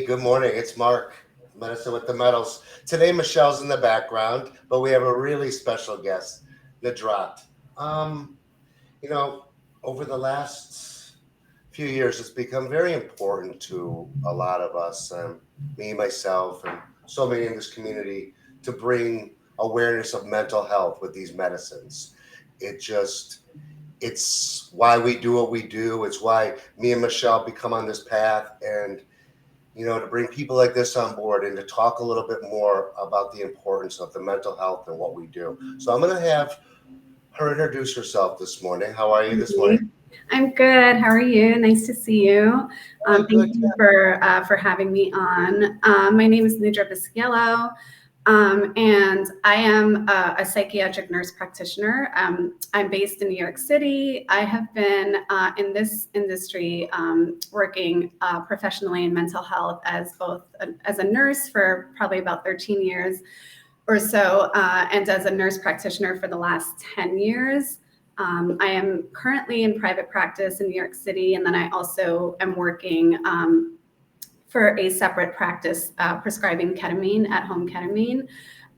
good morning. It's Mark, Medicine with the Metals. Today, Michelle's in the background, but we have a really special guest, Nidrat. Um, you know, over the last few years, it's become very important to a lot of us, me, myself, and so many in this community, to bring awareness of mental health with these medicines. It just, it's why we do what we do. It's why me and Michelle become on this path, and to bring people like this on board and to talk a little bit more about the importance of the mental health and what we do. So I'm going to have her introduce herself this morning. How are you this morning? I'm good. How are you? Nice to see you. Thank Good. you for having me on. My name is Nidrat Biskielo, and I am a psychiatric nurse practitioner. I'm based in New York City. I have been in this industry working professionally in mental health as as a nurse for probably about 13 years or so, and as a nurse practitioner for the last 10 years. I am currently in private practice in New York City, and then I also am working for a separate practice prescribing ketamine, at-home ketamine.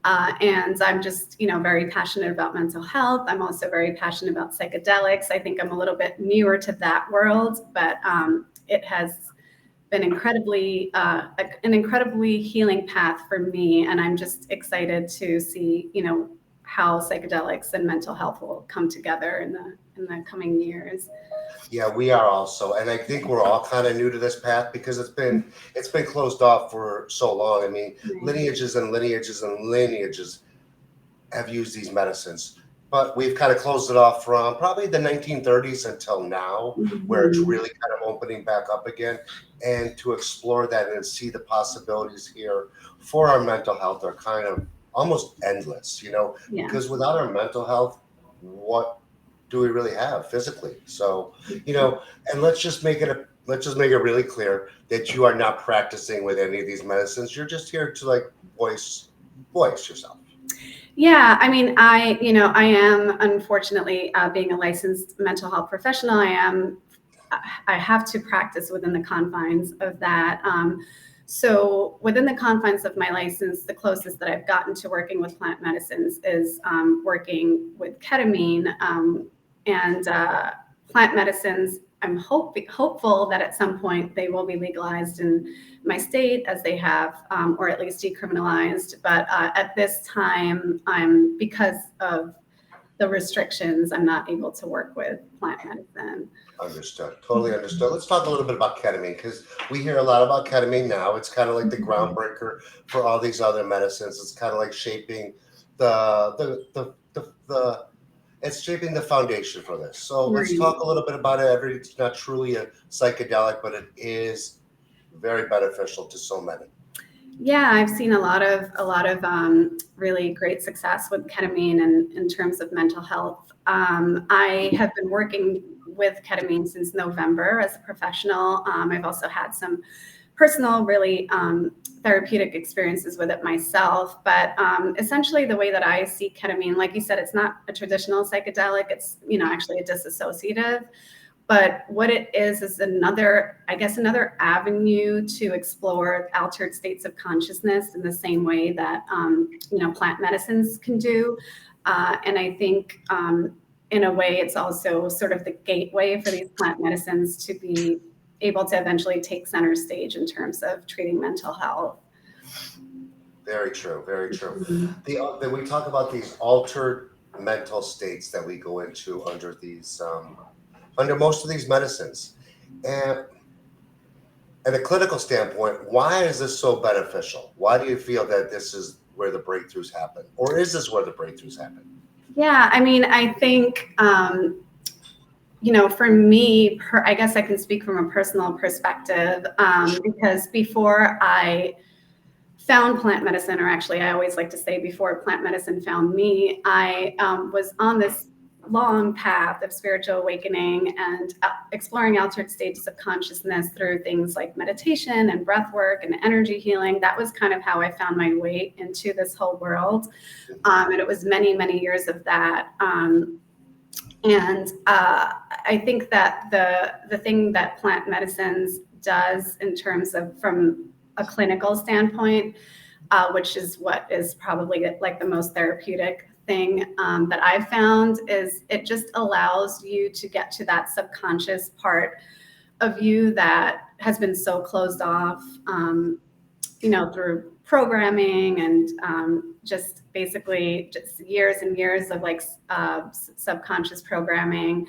And I'm just, very passionate about mental health. I'm also very passionate about psychedelics. I think I'm a little bit newer to that world, but it has been an incredibly healing path for me. And I'm just excited to see, how psychedelics and mental health will come together in the coming years. Yeah, we are also, and I think we're all kind of new to this path because it's been closed off for so long. I mean, lineages and lineages and lineages have used these medicines, but we've kind of closed it off from probably the 1930s until now, where it's really kind of opening back up again. And to explore that and see the possibilities here for our mental health are kind of almost endless, Yeah. because without our mental health, what do we really have physically? So, and let's just make it really clear that you are not practicing with any of these medicines. You're just here to like voice yourself. Yeah, I mean, I am unfortunately being a licensed mental health professional. I have to practice within the confines of that. So within the confines of my license, the closest that I've gotten to working with plant medicines is working with ketamine, and plant medicines. I'm hopeful that at some point they will be legalized in my state, as they have, or at least decriminalized. But at this time, because of the restrictions, I'm not able to work with plant medicine. Understood. Totally understood. Let's talk a little bit about ketamine because we hear a lot about ketamine now. It's kind of like the groundbreaker for all these other medicines. It's kind of like shaping the it's shaping the foundation for this. So let's talk a little bit about it. It's not truly a psychedelic, but it is very beneficial to so many. Yeah, I've seen a lot of really great success with ketamine and in terms of mental health. I have been working with ketamine since November as a professional. I've also had some personal, really therapeutic experiences with it myself. But essentially, the way that I see ketamine, like you said, it's not a traditional psychedelic. It's actually a dissociative. But what it is another avenue to explore altered states of consciousness in the same way that plant medicines can do. And I think in a way, it's also sort of the gateway for these plant medicines to be able to eventually take center stage in terms of treating mental health. Very true. Very true. Then we talk about these altered mental states that we go into under most of these medicines. And at a clinical standpoint, why is this so beneficial? Why do you feel that this is where the breakthroughs happen? Or is this where the breakthroughs happen? Yeah, I mean, I think, for me, I guess I can speak from a personal perspective, because before I found plant medicine, or actually I always like to say before plant medicine found me, I was on this long path of spiritual awakening and exploring altered states of consciousness through things like meditation and breath work and energy healing. That was kind of how I found my way into this whole world. And it was many, many years of that. And I think that the thing that plant medicines does in terms of from a clinical standpoint, which is what is probably like the most therapeutic thing that I've found, is it just allows you to get to that subconscious part of you that has been so closed off, through programming and just basically just years and years of like subconscious programming.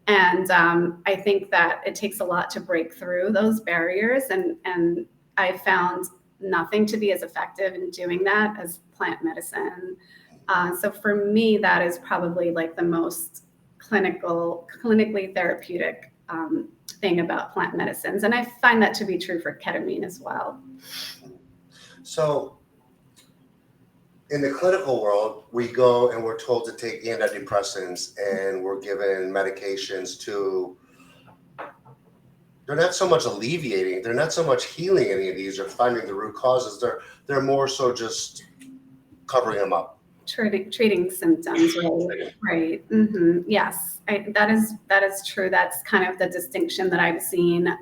And I think that it takes a lot to break through those barriers. And I found nothing to be as effective in doing that as plant medicine. So for me, that is probably like the most clinically therapeutic thing about plant medicines. And I find that to be true for ketamine as well. So in the clinical world, we go and we're told to take antidepressants and we're given medications to, they're not so much alleviating, they're not so much healing any of these or finding the root causes. They're more so just covering them up. Treating symptoms, right. Mm-hmm. Yes, that is true. That's kind of the distinction that I've seen.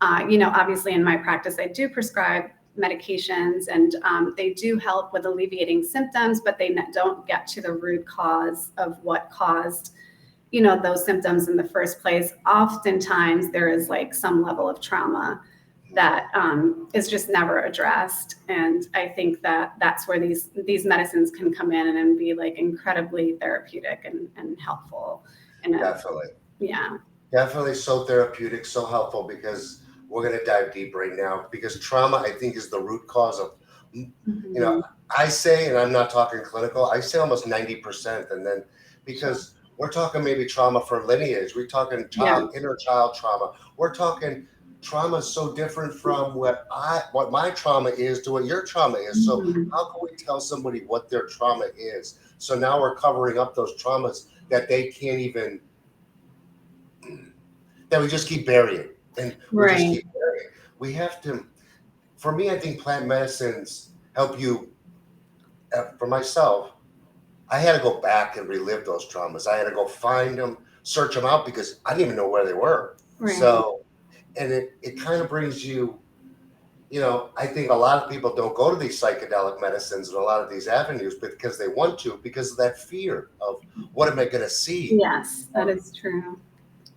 Obviously in my practice, I do prescribe medications and they do help with alleviating symptoms, but they don't get to the root cause of what caused, those symptoms in the first place. Oftentimes there is like some level of trauma that is just never addressed. And I think that that's where these medicines can come in and be like incredibly therapeutic and helpful. Definitely. Yeah. Definitely so therapeutic, so helpful, because we're going to dive deep right now, because trauma, I think, is the root cause of, I say, and I'm not talking clinical, I say almost 90%. And then because we're talking maybe trauma for lineage, we're talking inner child trauma. We're talking trauma is so different from what my trauma is to what your trauma is. So how can we tell somebody what their trauma is? So now we're covering up those traumas that they can't even, that we just keep burying. And we just keep burying. We have to, for me, I think plant medicines help you. For myself, I had to go back and relive those traumas. I had to go find them, search them out, because I didn't even know where they were. Right. So, and it kind of brings you, I think a lot of people don't go to these psychedelic medicines and a lot of these avenues because they want to, because of that fear of what am I going to see? Yes, that is true.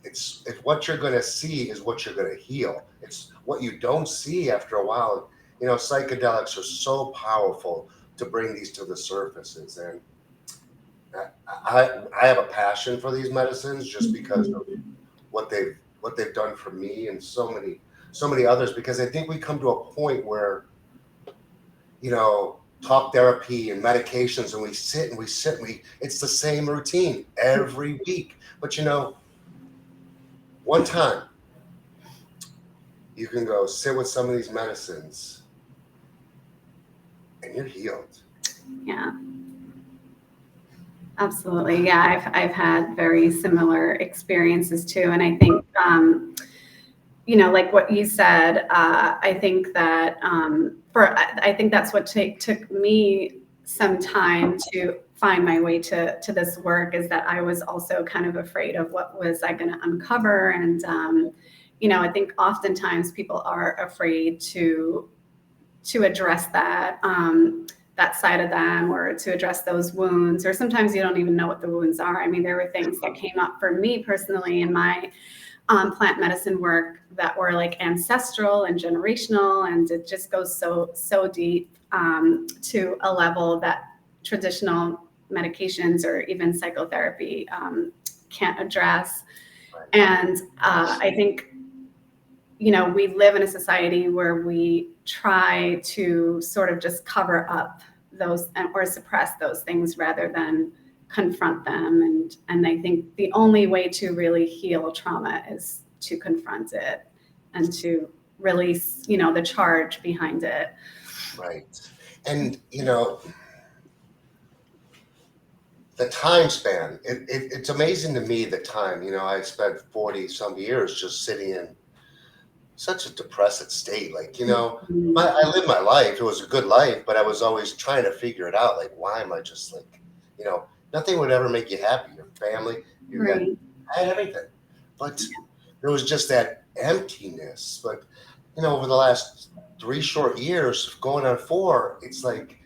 It's what you're going to see is what you're going to heal. It's what you don't see after a while. Psychedelics are so powerful to bring these to the surfaces. And I have a passion for these medicines just because of what they've done for me and so many others, because I think we come to a point where, talk therapy and medications, and we sit and it's the same routine every week. But one time you can go sit with some of these medicines and you're healed. Yeah. Absolutely. Yeah, I've had very similar experiences too. And I think, like what you said, I think that I think that's what took me some time to find my way to this work, is that I was also kind of afraid of what was I going to uncover. And, I think oftentimes people are afraid to address that side of them, or to address those wounds, or sometimes you don't even know what the wounds are. I mean, there were things that came up for me personally in my plant medicine work that were like ancestral and generational, and it just goes so deep to a level that traditional medications or even psychotherapy can't address. And I think we live in a society where we try to sort of just cover up those or suppress those things rather than confront them. And I think the only way to really heal trauma is to confront it and to release, the charge behind it. Right. And, the time span, it's amazing to me, the time, I spent 40 some years just sitting in such a depressed state. Like, I lived my life. It was a good life, but I was always trying to figure it out. Like, why am I just like, nothing would ever make you happy. Your family, I had everything, but there was just that emptiness. But, over the last 3 short years, going on 4, it's like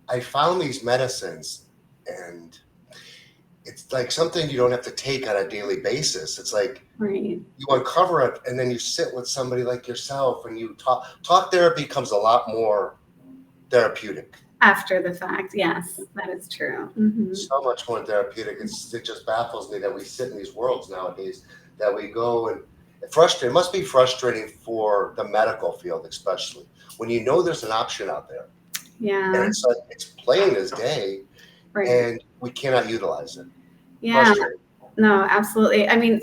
I found these medicines, and it's like something you don't have to take on a daily basis. It's like Right. you uncover it, and then you sit with somebody like yourself, and you talk therapy becomes a lot more therapeutic. After the fact, yes, that is true. So much more therapeutic. It just baffles me that we sit in these worlds nowadays, that we go and frustrated. It must be frustrating for the medical field, especially when you know there's an option out there, and Yeah, it's like it's plain as day, right. and we cannot utilize it. Yeah, Frustrating. no, absolutely. I mean,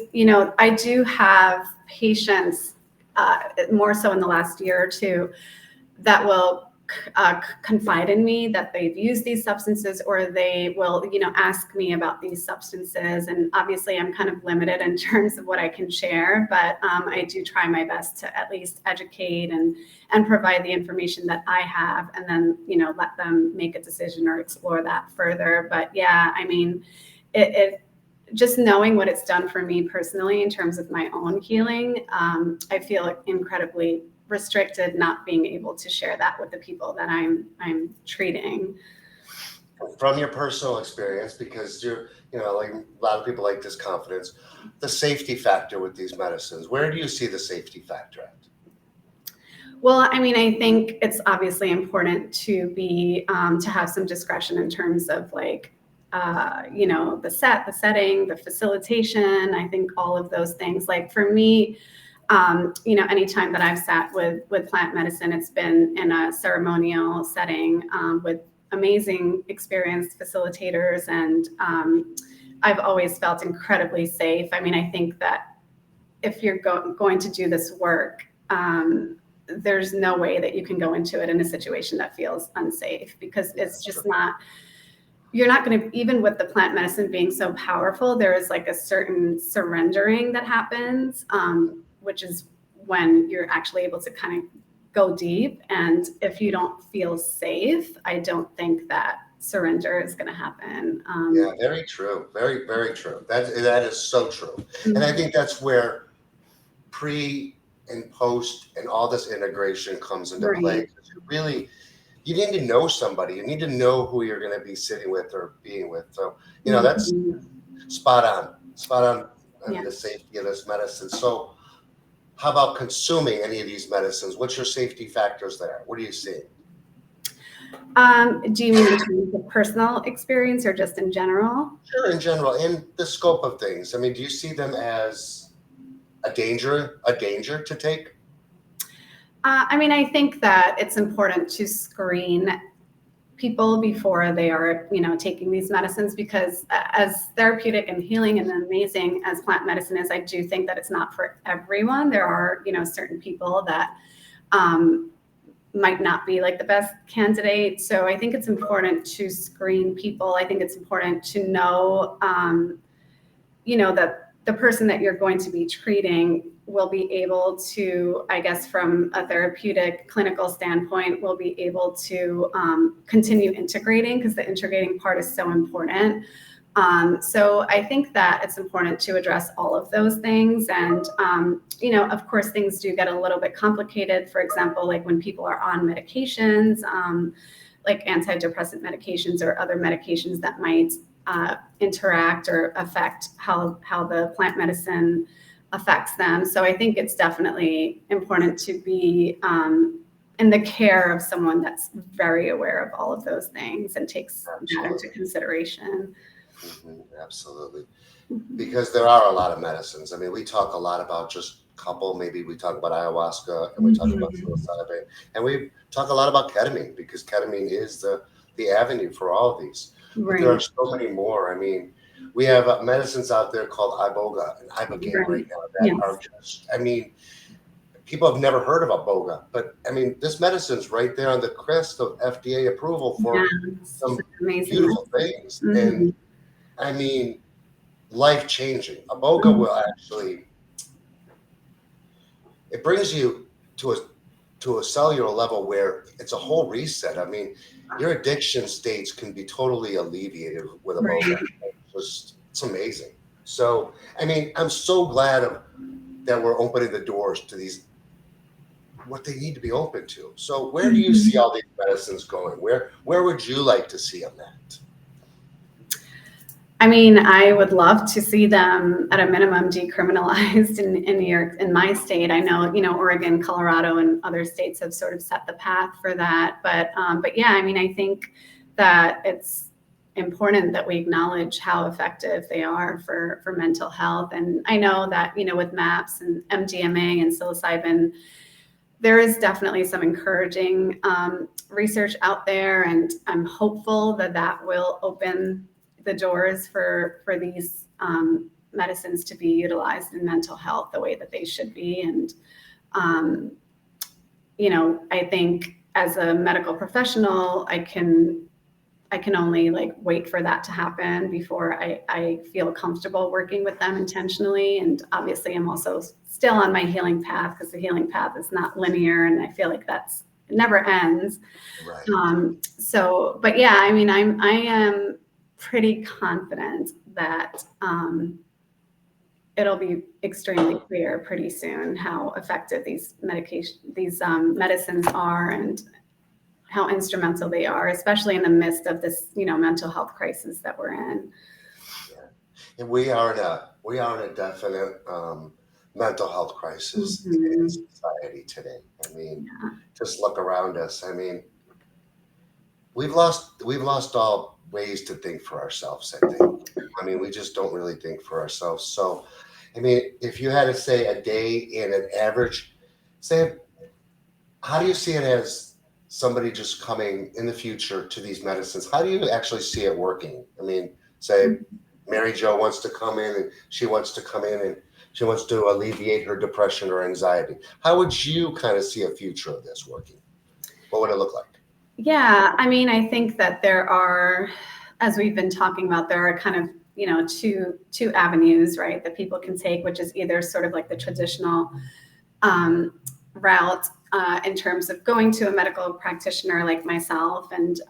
I do have patients, more so in the last year or two, that will confide in me that they've used these substances, or they will, ask me about these substances. And obviously, I'm kind of limited in terms of what I can share, but I do try my best to at least educate and provide the information that I have, and then let them make a decision or explore that further. But yeah, I mean, it just knowing what it's done for me personally in terms of my own healing, I feel incredibly restricted not being able to share that with the people that I'm treating. From your personal experience, because like a lot of people like this confidence, the safety factor with these medicines, where do you see the safety factor at? Well, I mean, I think it's obviously important to be to have some discretion in terms of like the setting, the facilitation. I think all of those things. Like for me, anytime that I've sat with plant medicine, it's been in a ceremonial setting with amazing experienced facilitators, and I've always felt incredibly safe. I mean, I think that if you're going to do this work, there's no way that you can go into it in a situation that feels unsafe, because it's just not. You're not going to, even with the plant medicine being so powerful, there is like a certain surrendering that happens, which is when you're actually able to kind of go deep. And if you don't feel safe, I don't think that surrender is going to happen. Yeah, very true. Very, very true. That is so true. And I think that's where pre and post and all this integration comes into play. Right. 'Cause you need to know somebody. You need to know who you're going to be sitting with or being with. So, that's Mhm. spot on Yeah. the safety of this medicine. So, how about consuming any of these medicines? What's your safety factors there? What do you see? Do you mean in terms of personal experience or just in general? Sure, in general, in the scope of things. I mean, do you see them as a danger to take? I mean, I think that it's important to screen people before they are, taking these medicines, because as therapeutic and healing and amazing as plant medicine is, I do think that it's not for everyone. There are, certain people that might not be like the best candidate. So I think it's important to screen people. I think it's important to know, that the person that you're going to be treating will be able to, I guess, from a therapeutic clinical standpoint, will be able to continue integrating, because the integrating part is so important. So I think that it's important to address all of those things. And, of course, things do get a little bit complicated. For example, like when people are on medications, like antidepressant medications or other medications that might interact or affect how the plant medicine affects them. So I think it's definitely important to be in the care of someone that's very aware of all of those things and takes that into consideration. Absolutely. Mhm. Because there are a lot of medicines. I mean, we talk a lot about just a couple. Maybe we talk about ayahuasca, and we talk about Mhm. psilocybin, and we talk a lot about ketamine, because ketamine is the avenue for all of these. But there are Right, so many more. I mean, we have medicines out there called iboga and ibogaine right right. now that are Yes. just. I mean, people have never heard of iboga, but I mean, this medicine's right there on the crest of FDA approval for Yes. It's some amazing. beautiful things, and Mhm. I mean, life changing. Iboga Mhm. will actually, it brings you to a cellular level where it's a whole reset. I mean, your addiction states can be totally alleviated with iboga. Right. It's amazing. So, I mean, I'm so glad that we're opening the doors to these what they need to be open to. So where do you see all these medicines going? Where would you like to see them at? I mean, I would love to see them at a minimum decriminalized in New York, in my state. I know, Oregon, Colorado, and other states have sort of set the path for that. But yeah, I mean, I think that it's important that we acknowledge how effective they are for mental health. And I know that, with MAPS and MDMA and psilocybin, there is definitely some encouraging research out there, and I'm hopeful that that will open the doors for these medicines to be utilized in mental health the way that they should be. And I think as a medical professional, I can only wait for that to happen before I feel comfortable working with them intentionally. And obviously I'm also still on my healing path, because the healing path is not linear, and I feel like it never ends. Right. But yeah, I mean, I am pretty confident that it'll be extremely clear pretty soon how effective these medicines are, and how instrumental they are, especially in the midst of this, mental health crisis that we're in. Yeah. And we are in a definite mental health crisis in society today. I mean, just look around us. I mean, we've lost all ways to think for ourselves, I think. I mean, we just don't really think for ourselves. So, I mean, if you had to say a day in an average, say, how do you see it as somebody just coming in the future to these medicines? How do you actually see it working? I mean, say Mary Jo wants to come in, and she wants to alleviate her depression or anxiety. How would you kind of see a future of this working? What would it look like? Yeah, I mean, I think that there are, as we've been talking about, there are kind of, two avenues, right, that people can take, which is either sort of like the traditional route in terms of going to a medical practitioner like myself and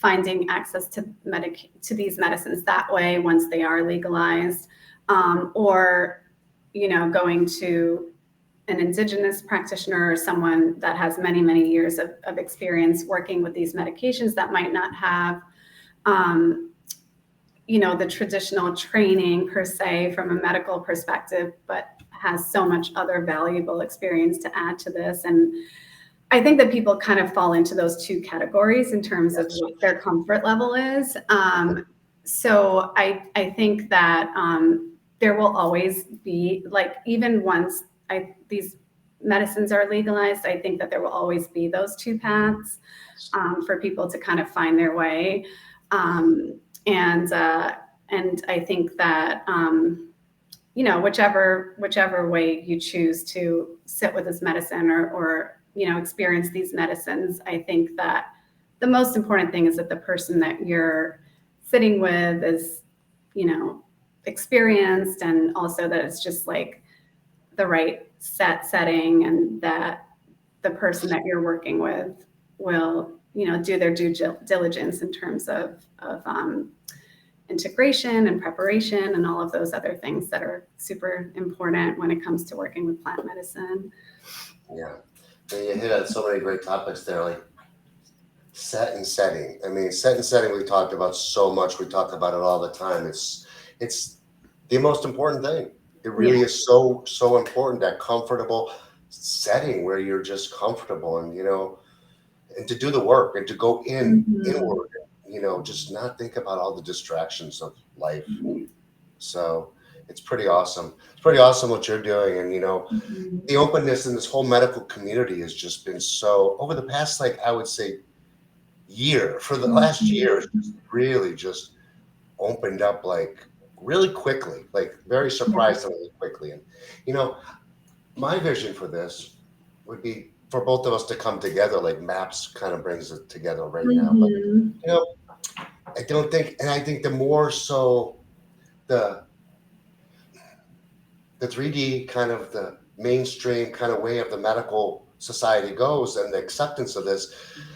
finding access to these medicines that way once they are legalized, or going to an indigenous practitioner or someone that has many, many years of experience working with these medications that might not have the traditional training per se from a medical perspective, but has so much other valuable experience to add to this. And I think that people kind of fall into those two categories in terms of what their comfort level is. So I think that there will always be, even once these medicines are legalized, I think that there will always be those two paths for people to kind of find their way. And I think that, whichever way you choose to sit with this medicine or experience these medicines, I think that the most important thing is that the person that you're sitting with is, experienced, and also that it's just the right setting, and that the person that you're working with will, do their due diligence in terms of integration and preparation and all of those other things that are super important when it comes to working with plant medicine. Yeah. And you hit on so many great topics there, like set and setting. I mean, set and setting, we talked about so much. We talk about it all the time. It's the most important thing. It really is so important, that comfortable setting where you're just comfortable, and and to do the work and to go inward, just not think about all the distractions of life. So it's pretty awesome. It's pretty awesome what you're doing. And the openness in this whole medical community has just been so, over the past, I would say, for the last year, it's just really just opened up really quickly, very surprisingly quickly. And my vision for this would be for both of us to come together, like MAPS kind of brings it together right now. But I don't think, and I think the more so the 3D kind of the mainstream kind of way of the medical society goes, and the acceptance of this,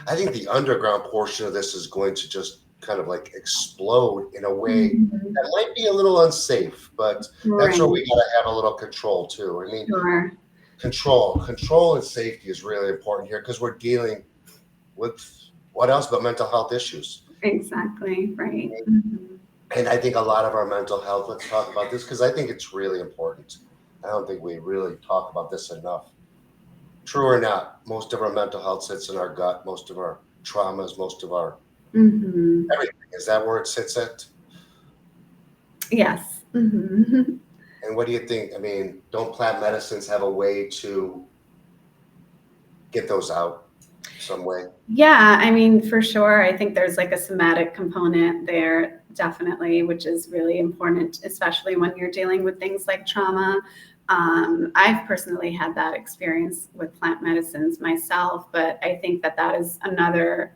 I think the underground portion of this is going to just kind of explode in a way that might be a little unsafe, but that's where we got to have a little control too. I mean, Control and safety is really important here because we're dealing with what else but mental health issues. Exactly, right. Mm-hmm. And I think a lot of our mental health, let's talk about this because I think it's really important. I don't think we really talk about this enough. True or not, most of our mental health sits in our gut, most of our traumas, most of our Mm-hmm. everything. Is that where it sits at? Yes. Mm-hmm. And what do you think? I mean, don't plant medicines have a way to get those out some way? Yeah, I mean, for sure. I think there's like a somatic component there, definitely, which is really important, especially when you're dealing with things like trauma. I've personally had that experience with plant medicines myself, but I think that that is another,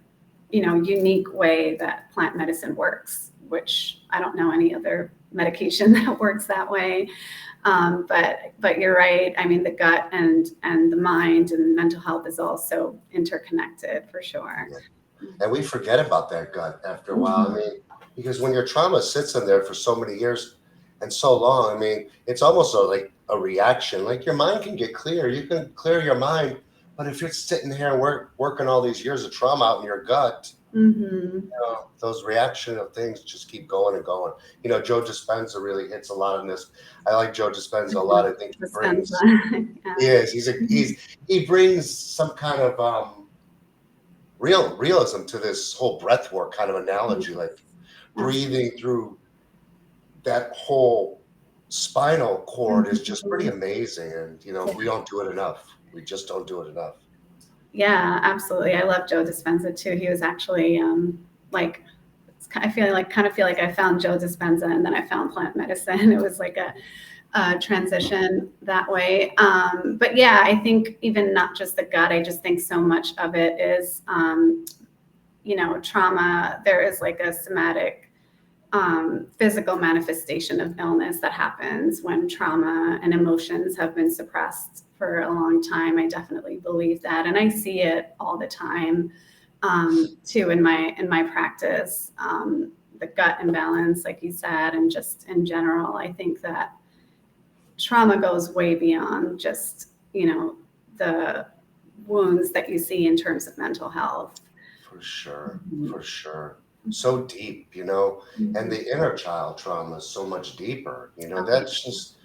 unique way that plant medicine works, which I don't know any other medication that works that way. But you're right. I mean, the gut and the mind and mental health is also interconnected for sure. Yeah. And we forget about that gut after a while. I Mhm. mean, because when your trauma sits in there for so many years and so long, I mean, it's almost like a reaction. Like your mind can get clear. You can clear your mind, but if you're sitting here and working all these years of trauma out in your gut, Mhm. those reaction of things just keep going and going. Joe Dispenza really hits a lot in this. I like Joe Dispenza a lot. I think he Dispenza. brings, he Yeah. is, Mhm. he brings some kind of realism to this whole breath work kind of analogy, like Yes. breathing through that whole spinal cord is just pretty Mhm. amazing. And we don't do it enough. We just don't do it enough. Yeah, absolutely. I love Joe Dispenza too. He was actually like I kind of feel like I found Joe Dispenza and then I found plant medicine. It was like a transition that way. But yeah, I think even not just the gut. I just think so much of it is trauma. There is like a somatic physical manifestation of illness that happens when trauma and emotions have been suppressed for a long time. I definitely believe that, and I see it all the time too in my practice. The gut imbalance, like you said, and just in general, I think that trauma goes way beyond just the wounds that you see in terms of mental health. For sure. Mhm. For sure. So deep, and Mhm. the inner child trauma is so much deeper. Oh, That's just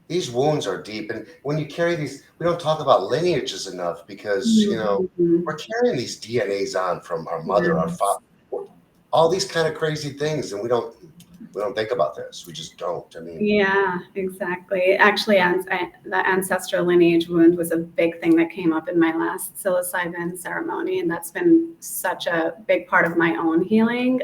these wounds are deep. And when you carry these, we don't talk about lineages enough because, mhm. we're carrying these DNAs on from our mother, our Yes. father, all these kind of crazy things. And we don't think about this. We just don't. I mean, Yeah, exactly. Actually, the ancestral lineage wound was a big thing that came up in my last psilocybin ceremony, and that's been such a big part of my own healing.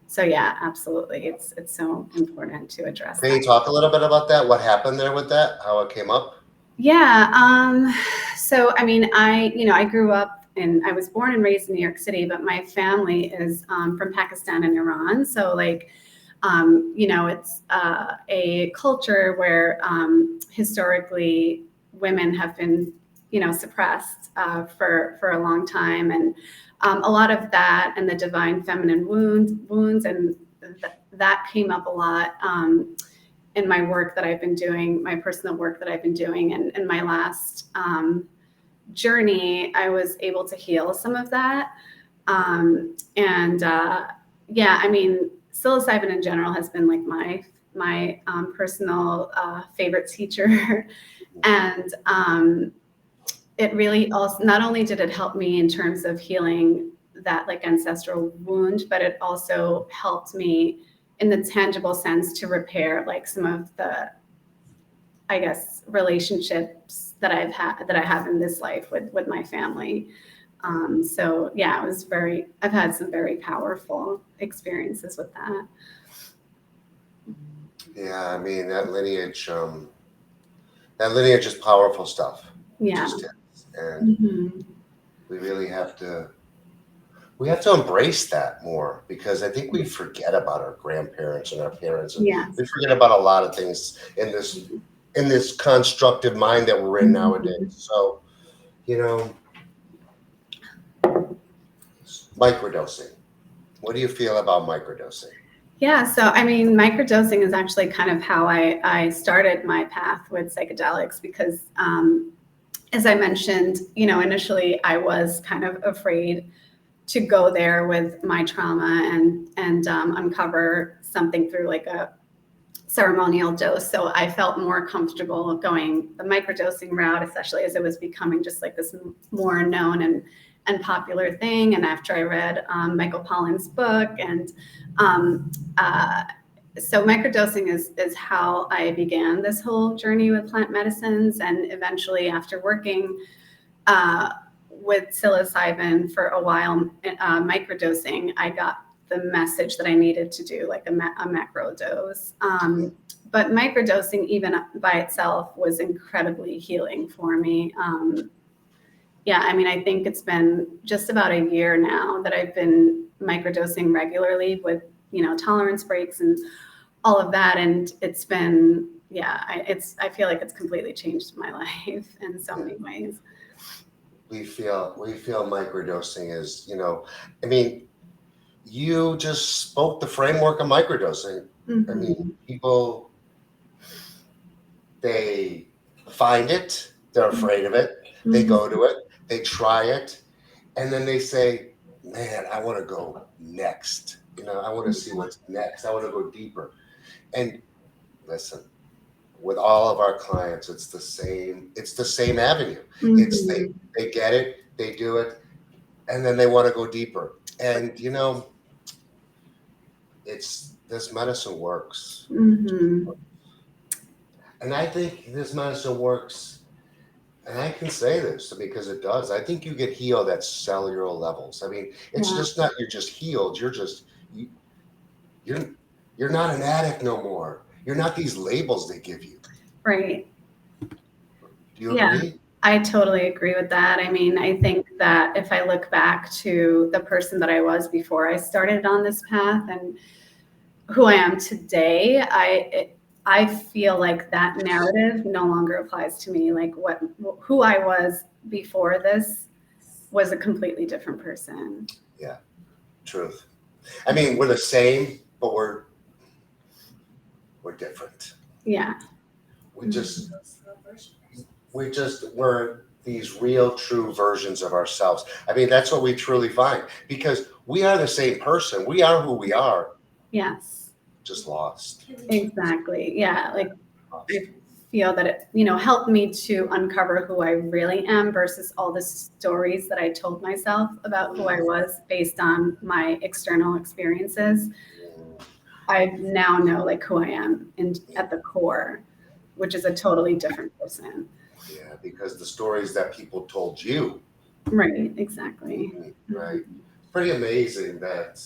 So yeah, absolutely, it's so important to address can that. you talk a little bit about that? What happened there with that? How it came up? Yeah. So I mean, I grew up I was born and raised in New York City, but my family is from Pakistan and Iran. So like, it's a culture where historically women have been, suppressed for a long time, and a lot of that and the divine feminine wounds, and that came up a lot. In my work that I've been doing, my personal work that I've been doing, and in my last journey, I was able to heal some of that. And yeah, I mean, psilocybin in general has been like my personal favorite teacher, and it really also not only did it help me in terms of healing that like ancestral wound, but it also helped me in the tangible sense to repair like some of the, I guess, relationships that I have in this life with my family. So yeah, I've had some very powerful experiences with that. Yeah, I mean that lineage is powerful stuff. It Yeah. just is. And Mhm. we really have to embrace that more because I think we forget about our grandparents and our parents, and we Yes. forget about a lot of things in this constructive mind that we're in nowadays. Mhm. So, you know, microdosing. What do you feel about microdosing? Yeah, so I mean, microdosing is actually kind of how I started my path with psychedelics because, as I mentioned, initially I was kind of afraid to go there with my trauma and uncover something through like a ceremonial dose. So I felt more comfortable going the microdosing route, especially as it was becoming just like this more known and popular thing. And after I read Michael Pollan's book, and um, uh, so microdosing is how I began this whole journey with plant medicines. And eventually, after working uh, with psilocybin for a while, microdosing, I got the message that I needed to do like a macro dose. But microdosing, even by itself, was incredibly healing for me. Yeah, I mean, I think it's been just about a year now that I've been microdosing regularly with, tolerance breaks and all of that. And it's been, yeah, I feel like it's completely changed my life in so many ways. We feel microdosing is, I mean, you just spoke the framework of microdosing. I Mm-hmm. mean, people, they find it, they're afraid of it, they Mm-hmm. go to it, they try it, and then they say, man, I want to go next. I want to see what's next. I want to go deeper. And listen, with all of our clients, it's the same avenue. It's they Mm-hmm. they get it, they do it, and then they want to go deeper. And it's this medicine works. Mm-hmm. And I think this medicine works, and I can say this because it does. I think you get healed at cellular levels. I mean, it's Yeah, just not you're just healed. You, you're you're not an addict no more. You're not these labels they give you. right. Do you Yeah, agree? I totally agree with that. I mean, I think that if I look back to the person that I was before I started on this path and who I am today, I feel like that narrative no longer applies to me. Like who I was before this was a completely different person. Yeah, truth. I mean, we're the same, but we're different. Yeah. We Mhm. just we're these real true versions of ourselves. I mean, that's what we truly find because we are the same person. We are who we are, Yes, just lost. exactly. Yeah. Like I Lost. feel that it, helped me to uncover who I really am versus all the stories that I told myself about who I was based on my external experiences. I now know like who I am and at the core, which is a totally different person. Yeah, because the stories that people told you, Right, exactly. right? Mhm. Pretty amazing that,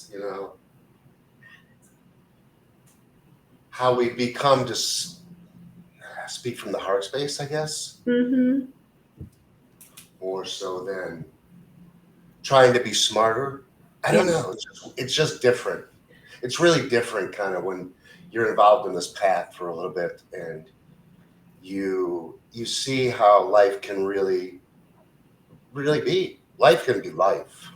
how we become to speak from the heart space, I guess, Mhm. more so than trying to be smarter. I Yeah. don't know. It's just different. It's really different kind of when you're involved in this path for a little bit and you see how life can really be. Life can be life.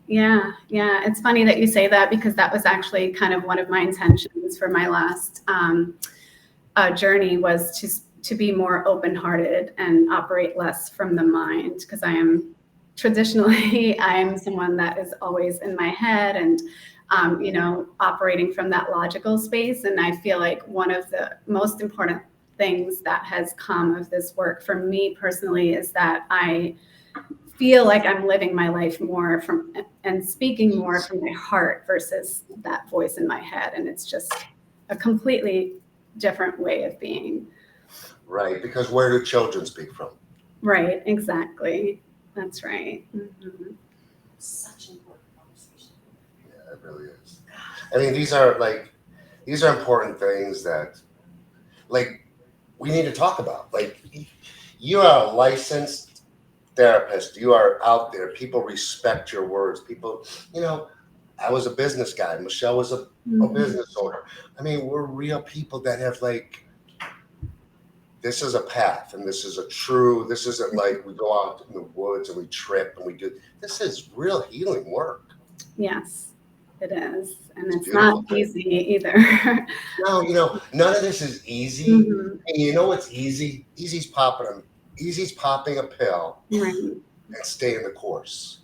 Yeah, yeah. It's funny that you say that because that was actually kind of one of my intentions for my last journey was to be more open-hearted and operate less from the mind because I am traditionally I am someone that is always in my head and operating from that logical space. And I feel like one of the most important things that has come of this work for me personally is that I feel like I'm living my life more from and speaking more from my heart versus that voice in my head. And it's just a completely different way of being. Right, because where do children speak from? Right, exactly. That's right. Mhm. Yeah, it really is. I mean, these are important things that like we need to talk about. Like you are a licensed therapist. You are out there. People respect your words. People, you know, I was a business guy. Michelle was a Mhm. business owner. I mean, we're real people that have this is a path and this isn't like we go out in the woods and we trip and we do this is real healing work. Yes. It is, and It's it's not beautiful. easy either. No, none of this is easy. Mhm. And what's easy? Easy's popping a pill Right. and stay in the course.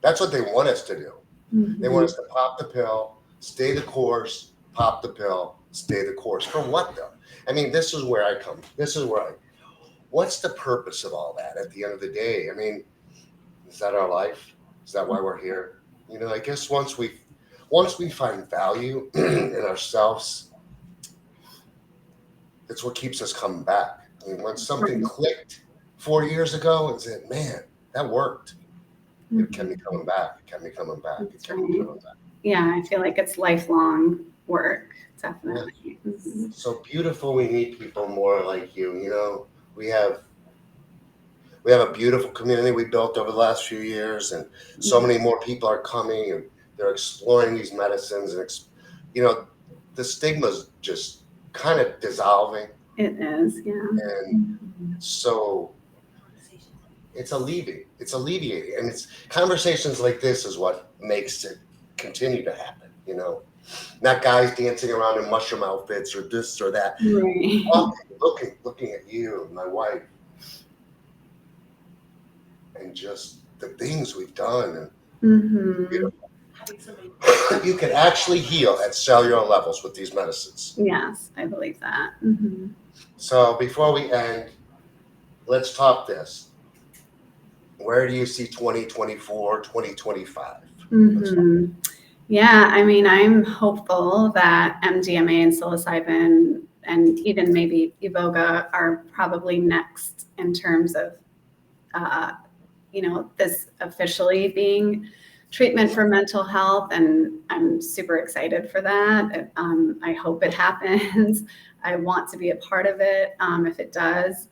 That's what they want us to do. They want Mhm. us to pop the pill, stay the course, pop the pill, stay the course. For what though? I mean, this is where I come. What's the purpose of all that at the end of the day? I mean, is that our life? Is that why we're here? I guess once we find value in ourselves, it's what keeps us coming back. I mean, when something Right. clicked 4 years ago and said, man, that worked, it kept me Mhm. coming back. It kept me coming back. It That's kept me right. coming back. Yeah, I feel like it's lifelong work, Yeah. definitely. Mhm. So beautiful. We need people more like you. We have we have a beautiful community we built over the last few years, and so Yeah, many more people are coming and they're exploring these medicines, and you know, the stigma's just kind of dissolving, it is. Yeah. and Mhm. so it's alleviating, and it's conversations like this is what makes it continue to happen. Not guys dancing around in mushroom outfits or this or that. Right. Talking, looking at you and my wife, and just the things we've done, Hmm. and you can actually heal at cellular levels with these medicines. Yes, I believe that. Hmm. So before we end, let's talk this. Where do you see 2024, 2025? Let's talk. Hmm. Yeah, I mean, I'm hopeful that MDMA and psilocybin and even maybe iboga are probably next in terms of uh, this officially being treatment for mental health, and I'm super excited for that. I hope it happens. I want to be a part of it if it does.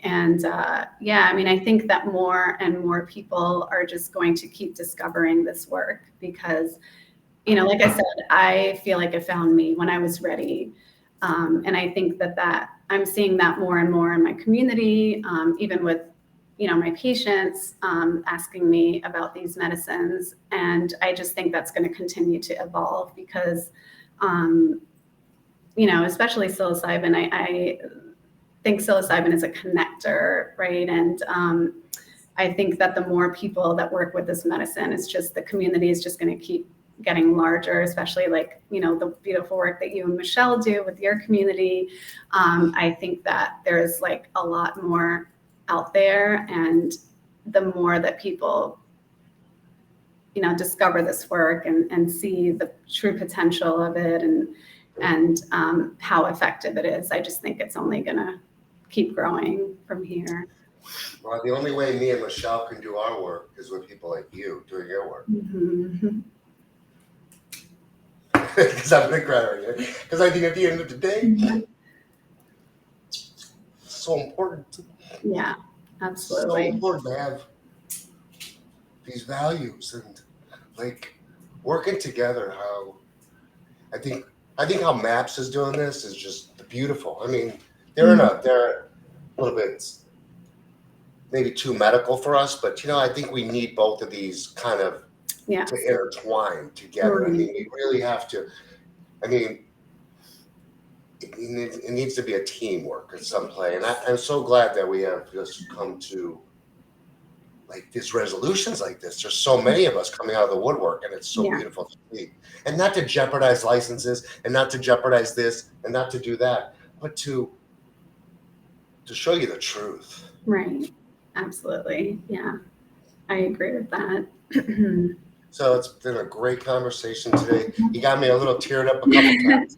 And yeah, I mean, I think that more and more people are just going to keep discovering this work because, like I said, I feel like it found me when I was ready. And I think that I'm seeing that more and more in my community, even with my patients asking me about these medicines. And I just think that's going to continue to evolve because, um, especially psilocybin, I think psilocybin is a connector, right? And I think that the more people that work with this medicine, it's just the community is just going to keep getting larger, especially like, the beautiful work that you and Michelle do with your community. I think that there's like a lot more out there, and the more that people discover this work and see the true potential of it, and how effective it is, I just think it's only gonna keep growing from here. Well, the only way me and Michelle can do our work is with people like you doing your work. Hmm. Because I'm going to cry right here. Because I think at the end of the day, it's so important. Yeah, So absolutely. important to have these values and like working together. I think how Maps is doing this is just beautiful. I mean, they're a little bit maybe too medical for us, but I think we need both of these kind of Yes. to intertwine together. I Right. mean, we really have to. I mean, it needs to be a teamwork at some play, and I'm so glad that we have just come to like these resolutions like this. There's so many of us coming out of the woodwork, and it's so Yeah. beautiful to see. And not to jeopardize licenses, and not to jeopardize this, and not to do that, but to show you the truth. Right. Absolutely. Yeah, I agree with that. So it's been a great conversation today. You got me a little teared up a couple times.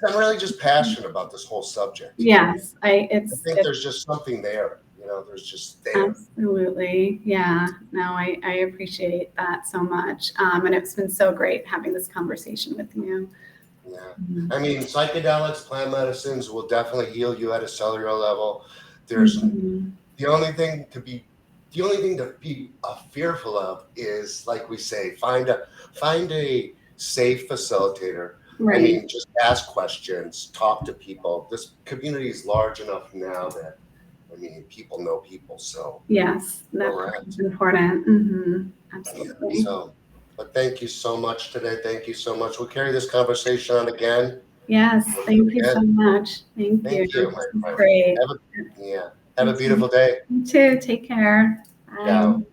I'm really just passionate about this whole subject. Yes, I think there's just something there. There's just there. absolutely. Yeah, no, I appreciate that so much. And it's been so great having this conversation with you. Yeah. Mhm. I mean, psychedelics, plant medicines will definitely heal you at a cellular level. There's Mhm. the only thing to be fearful of is, like we say, find a safe facilitator. I Right. mean, just ask questions, talk to people. This community is large enough now that people know people. So Yes, where that we're part at. is important. Hmm. Yeah. Absolutely. So But thank you so much today. Thank you so much. We'll carry this conversation on again. Yes, thank you so Again. much. Thank you. Thank you, This my is friend. great. Have a beautiful day. You too. Take care. Bye. Ciao.